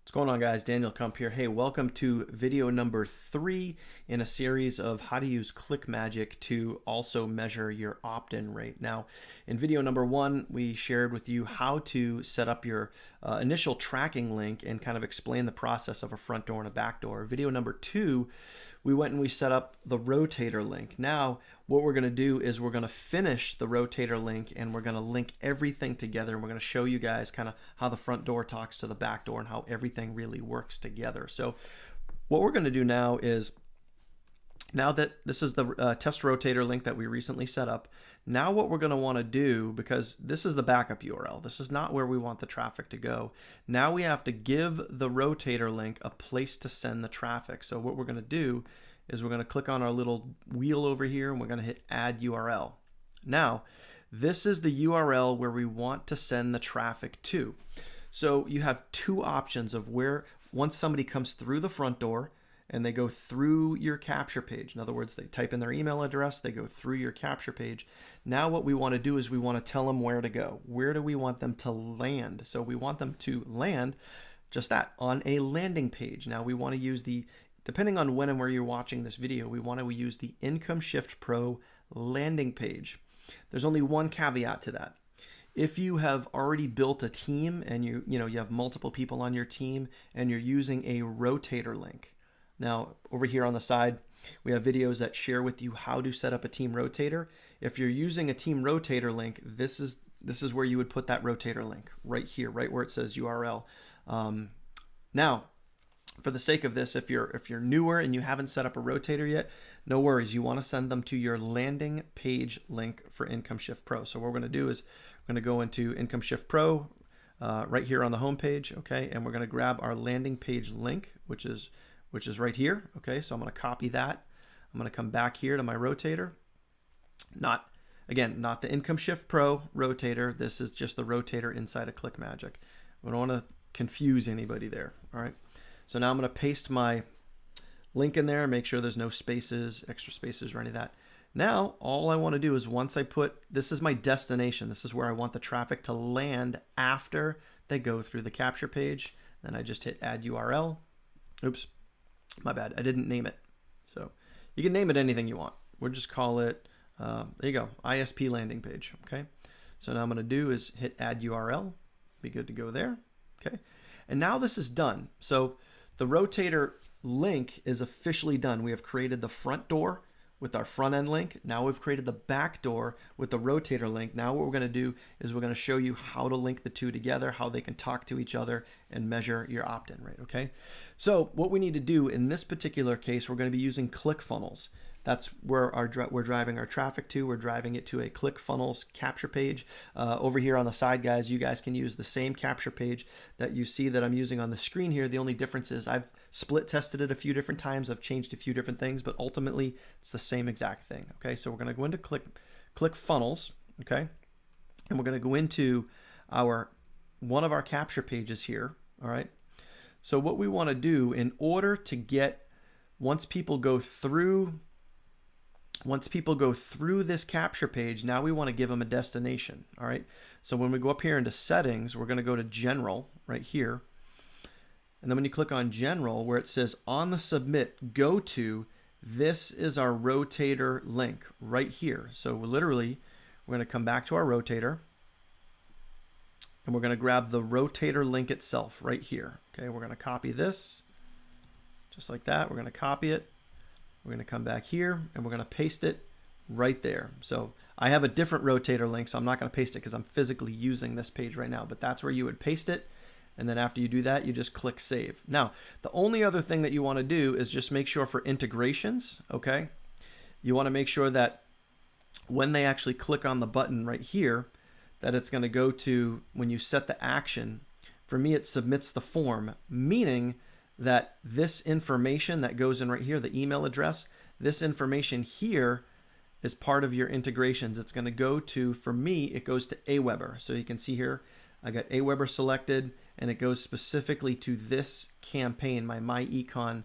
What's going on, guys? Daniel Kump here. Hey, welcome to video number 3 in a series of how to use ClickMagick to also measure your opt-in rate. Now, in video number 1, we shared with you how to set up your initial tracking link and kind of explain the process of a front door and a back door. Video number 2, we went and we set up the rotator link. Now, what we're going to do is we're going to finish the rotator link and we're going to link everything together. And we're going to show you guys kind of how the front door talks to the back door and how everything really works together. So what we're going to do now is, now that this is the test rotator link that we recently set up, now what we're going to want to do, because this is the backup URL, this is not where we want the traffic to go. Now we have to give the rotator link a place to send the traffic. So what we're going to do is we're going to click on our little wheel over here and we're going to hit add URL. Now, this is the URL where we want to send the traffic to. So you have two options of where, once somebody comes through the front door and they go through your capture page, in other words, they type in their email address, they go through your capture page. Now what we want to do is we want to tell them where to go. Where do we want them to land? So we want them to land just that, on a landing page. Now we want to use the, depending on when and where you're watching this video, we want to use the Income Shift Pro landing page. There's only one caveat to that. If you have already built a team and you have multiple people on your team and you're using a rotator link. Now, over here on the side, we have videos that share with you how to set up a team rotator. If you're using a team rotator link, this is where you would put that rotator link, right here, right where it says URL. Now, for the sake of this, if you're newer and you haven't set up a rotator yet, no worries. You want to send them to your landing page link for Income Shift Pro. So what we're going to do is we're going to go into Income Shift Pro right here on the home page, okay? And we're going to grab our landing page link, which is right here, okay? So I'm going to copy that. I'm going to come back here to my rotator. Not the Income Shift Pro rotator. This is just the rotator inside of ClickMagick. We don't want to confuse anybody there, all right? So now I'm going to paste my link in there, make sure there's no spaces, extra spaces or any of that. Now, all I want to do is once I put, this is my destination. This is where I want the traffic to land after they go through the capture page. Then I just hit add URL. Oops, my bad. I didn't name it. So you can name it anything you want. We'll just call it, there you go, ISP landing page, okay? So now I'm going to do is hit add URL. Be good to go there, okay? And now this is done. So the rotator link is officially done. We have created the front door with our front end link. Now we've created the back door with the rotator link. Now what we're going to do is we're going to show you how to link the two together, how they can talk to each other and measure your opt-in rate, okay? So what we need to do in this particular case, we're going to be using ClickFunnels. That's where we're driving our traffic to. We're driving it to a ClickFunnels capture page. Over here on the side, guys, you guys can use the same capture page that you see that I'm using on the screen here. The only difference is I've split tested it a few different times. I've changed a few different things, but ultimately it's the same exact thing. Okay, so we're going to go into ClickFunnels, okay, and we're going to go into one of our capture pages here. All right. So what we want to do in order to get, once people go through this capture page, now we want to give them a destination, all right? So when we go up here into settings, we're going to go to general right here. And then when you click on general, where it says on the submit, go to, this is our rotator link right here. So literally, we're going to come back to our rotator and we're going to grab the rotator link itself right here. Okay, we're going to copy this just like that. We're going to copy it. We're going to come back here and we're going to paste it right there. So I have a different rotator link, so I'm not going to paste it because I'm physically using this page right now, but that's where you would paste it. And then after you do that, you just click save. Now, the only other thing that you want to do is just make sure for integrations, okay, you want to make sure that when they actually click on the button right here, that it's going to go to, when you set the action, for me, it submits the form, meaning that this information that goes in right here, the email address, this information here is part of your integrations. It's going to go to, for me, it goes to Aweber. So you can see here, I got Aweber selected, and it goes specifically to this campaign, my MyEcon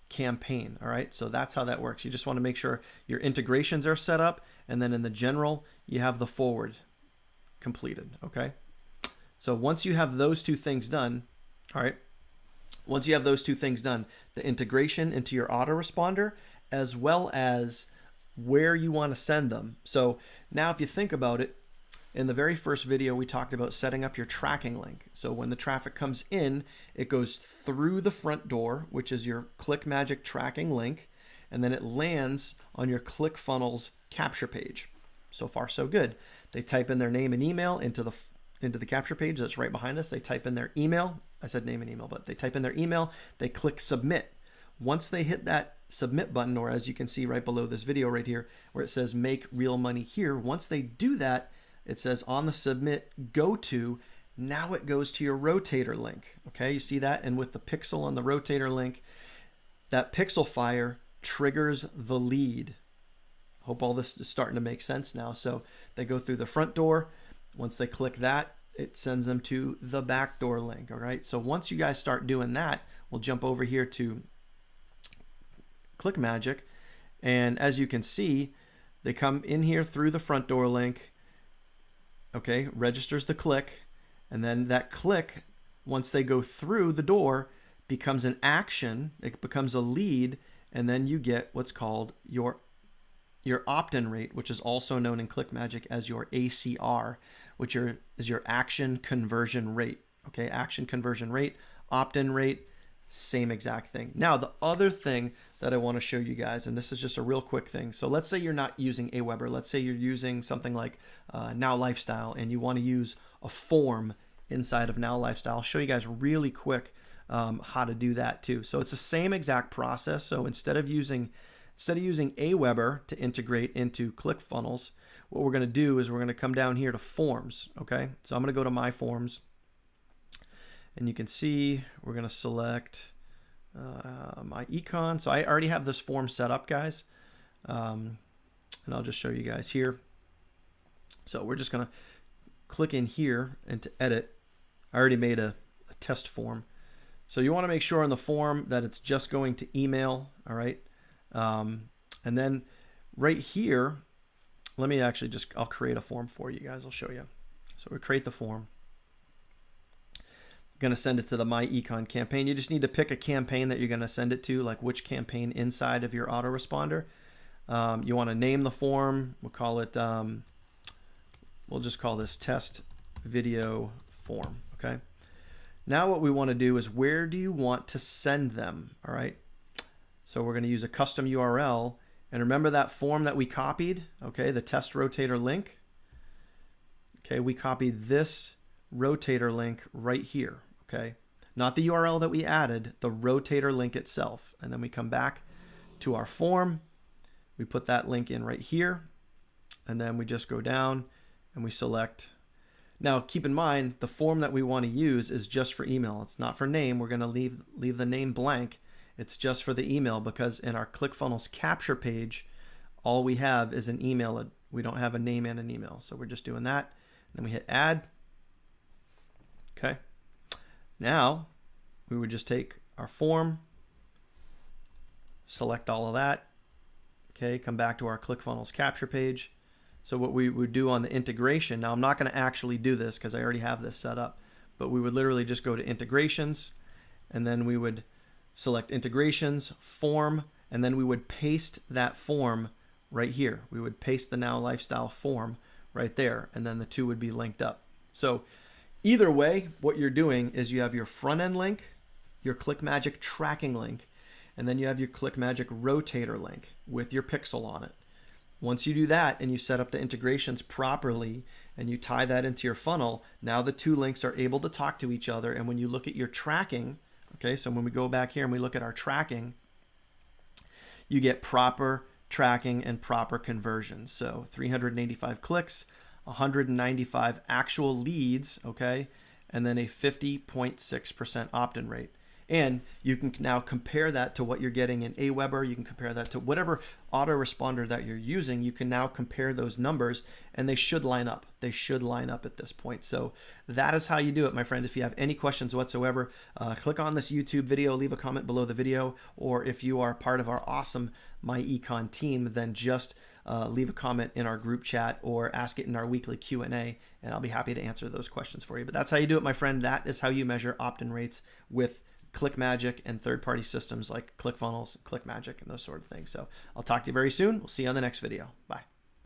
campaign. All right, so that's how that works. You just want to make sure your integrations are set up, and then in the general, you have the forward completed. Okay, so once you have those two things done, all right, Once you have those two things done, the integration into your autoresponder, as well as where you want to send them. So now if you think about it, in the very first video, we talked about setting up your tracking link. So when the traffic comes in, it goes through the front door, which is your ClickMagick tracking link, and then it lands on your ClickFunnels capture page. So far, so good. They type in their name and email into the capture page that's right behind us. They type in their email. I said name and email, but they type in their email. They click submit. Once they hit that submit button, or as you can see right below this video right here, where it says make real money here, once they do that, it says on the submit go to, now it goes to your rotator link. Okay, you see that? And with the pixel on the rotator link, that pixel fire triggers the lead. Hope all this is starting to make sense now. So they go through the front door. Once they click that, it sends them to the back door link. All right, so once you guys start doing that, we'll jump over here to ClickMagick. And as you can see, they come in here through the front door link. Okay, registers the click, and then that click, once they go through the door, becomes an action. It becomes a lead, and then you get what's called your opt-in rate, which is also known in ClickMagick as your ACR, which is your action conversion rate. Okay, action conversion rate, opt-in rate, same exact thing. Now, the other thing that I want to show you guys, and this is just a real quick thing. So let's say you're not using Aweber. Let's say you're using something like Now Lifestyle, and you want to use a form inside of Now Lifestyle. I'll show you guys really quick how to do that too. So it's the same exact process. So instead of using Aweber to integrate into ClickFunnels, what we're going to do is we're going to come down here to Forms. Okay, so I'm going to go to My Forms. And you can see we're going to select MyEcon. So I already have this form set up, guys. And I'll just show you guys here. So we're just going to click in here and to edit. I already made a test form. So you want to make sure on the form that it's just going to email. All right. And then right here, let me actually I'll create a form for you guys. I'll show you. So we create the form. Going to send it to the MyEcon campaign. You just need to pick a campaign that you're going to send it to, like which campaign inside of your autoresponder. You want to name the form. We'll call it, we'll just call this test video form. Okay. Now what we want to do is where do you want to send them? All right. So we're going to use a custom URL, and remember that form that we copied. Okay. The test rotator link. Okay. We copied this rotator link right here. Okay, not the URL that we added, the rotator link itself. And then we come back to our form. We put that link in right here. And then we just go down and we select. Now, keep in mind, the form that we want to use is just for email. It's not for name. We're going to leave the name blank. It's just for the email, because in our ClickFunnels capture page, all we have is an email. We don't have a name and an email. So we're just doing that. Then we hit add. Okay. Now we would just take our form, select all of that. Okay. Come back to our ClickFunnels capture page. So what we would do on the integration, now I'm not going to actually do this because I already have this set up, but we would literally just go to integrations, and then we would select integrations, form, and then we would paste that form right here. We would paste the Now Lifestyle form right there, and then the two would be linked up. So either way, what you're doing is you have your front end link, your ClickMagick tracking link, and then you have your ClickMagick rotator link with your pixel on it. Once you do that and you set up the integrations properly and you tie that into your funnel, now the two links are able to talk to each other. And when you look at your tracking, okay, so when we go back here and we look at our tracking, you get proper tracking and proper conversions. So 385 clicks, 195 actual leads, okay, and then a 50.6% opt-in rate. And you can now compare that to what you're getting in Aweber. You can compare that to whatever autoresponder that you're using. You can now compare those numbers, and they should line up. They should line up at this point. So that is how you do it, my friend. If you have any questions whatsoever, click on this YouTube video, leave a comment below the video, or if you are part of our awesome MyEcon team, then just leave a comment in our group chat or ask it in our weekly Q&A, and I'll be happy to answer those questions for you. But that's how you do it, my friend. That is how you measure opt-in rates with ClickMagick and third-party systems like ClickFunnels, ClickMagick, and those sort of things. So I'll talk to you very soon. We'll see you on the next video. Bye.